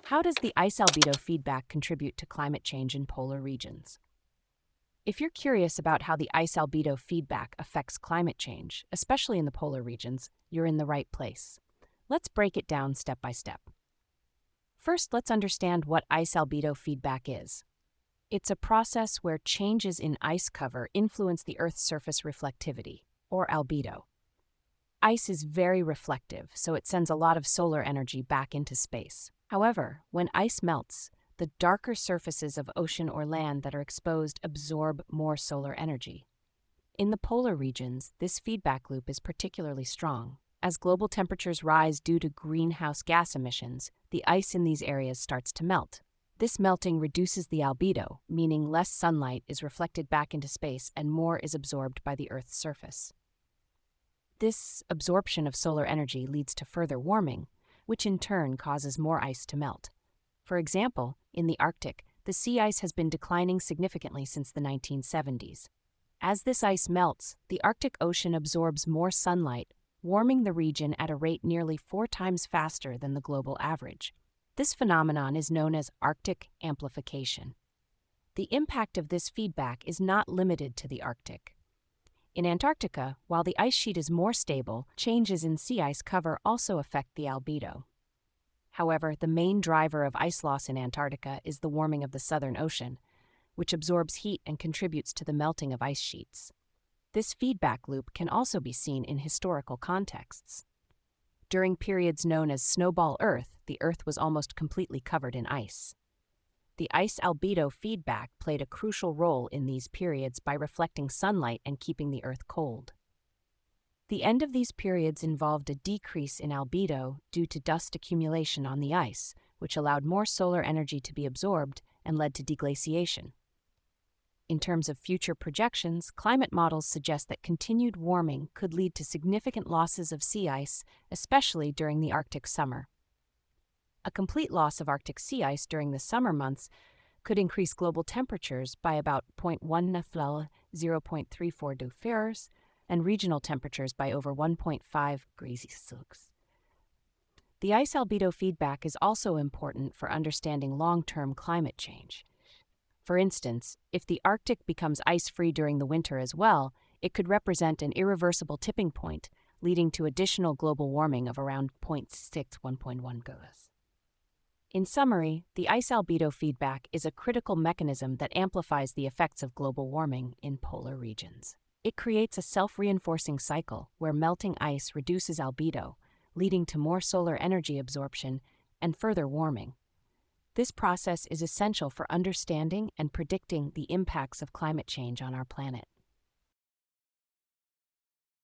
How does the ice-albedo feedback contribute to climate change in polar regions? If you're curious about how the ice-albedo feedback affects climate change, especially in the polar regions, you're in the right place. Let's break it down step by step. First, let's understand what ice-albedo feedback is. It's a process where changes in ice cover influence the Earth's surface reflectivity, or albedo. Ice is very reflective, so it sends a lot of solar energy back into space. However, when ice melts, the darker surfaces of ocean or land that are exposed absorb more solar energy. In the polar regions, this feedback loop is particularly strong. As global temperatures rise due to greenhouse gas emissions, the ice in these areas starts to melt. This melting reduces the albedo, meaning less sunlight is reflected back into space and more is absorbed by the Earth's surface. This absorption of solar energy leads to further warming, which in turn causes more ice to melt. For example, in the Arctic, the sea ice has been declining significantly since the 1970s. As this ice melts, the Arctic Ocean absorbs more sunlight, warming the region at a rate nearly 4 times faster than the global average. This phenomenon is known as Arctic amplification. The impact of this feedback is not limited to the Arctic. In Antarctica, while the ice sheet is more stable, changes in sea ice cover also affect the albedo. However, the main driver of ice loss in Antarctica is the warming of the Southern Ocean, which absorbs heat and contributes to the melting of ice sheets. This feedback loop can also be seen in historical contexts. During periods known as Snowball Earth, the Earth was almost completely covered in ice. The ice-albedo feedback played a crucial role in these periods by reflecting sunlight and keeping the Earth cold. The end of these periods involved a decrease in albedo due to dust accumulation on the ice, which allowed more solar energy to be absorbed and led to deglaciation. In terms of future projections, climate models suggest that continued warming could lead to significant losses of sea ice, especially during the Arctic summer. A complete loss of Arctic sea ice during the summer months could increase global temperatures by about 0.1 0.34 degrees, and regional temperatures by over 1.5 degrees Celsius. The ice-albedo feedback is also important for understanding long-term climate change. For instance, if the Arctic becomes ice-free during the winter as well, it could represent an irreversible tipping point, leading to additional global warming of around 1.1 degrees. In summary, the ice-albedo feedback is a critical mechanism that amplifies the effects of global warming in polar regions. It creates a self-reinforcing cycle where melting ice reduces albedo, leading to more solar energy absorption and further warming. This process is essential for understanding and predicting the impacts of climate change on our planet.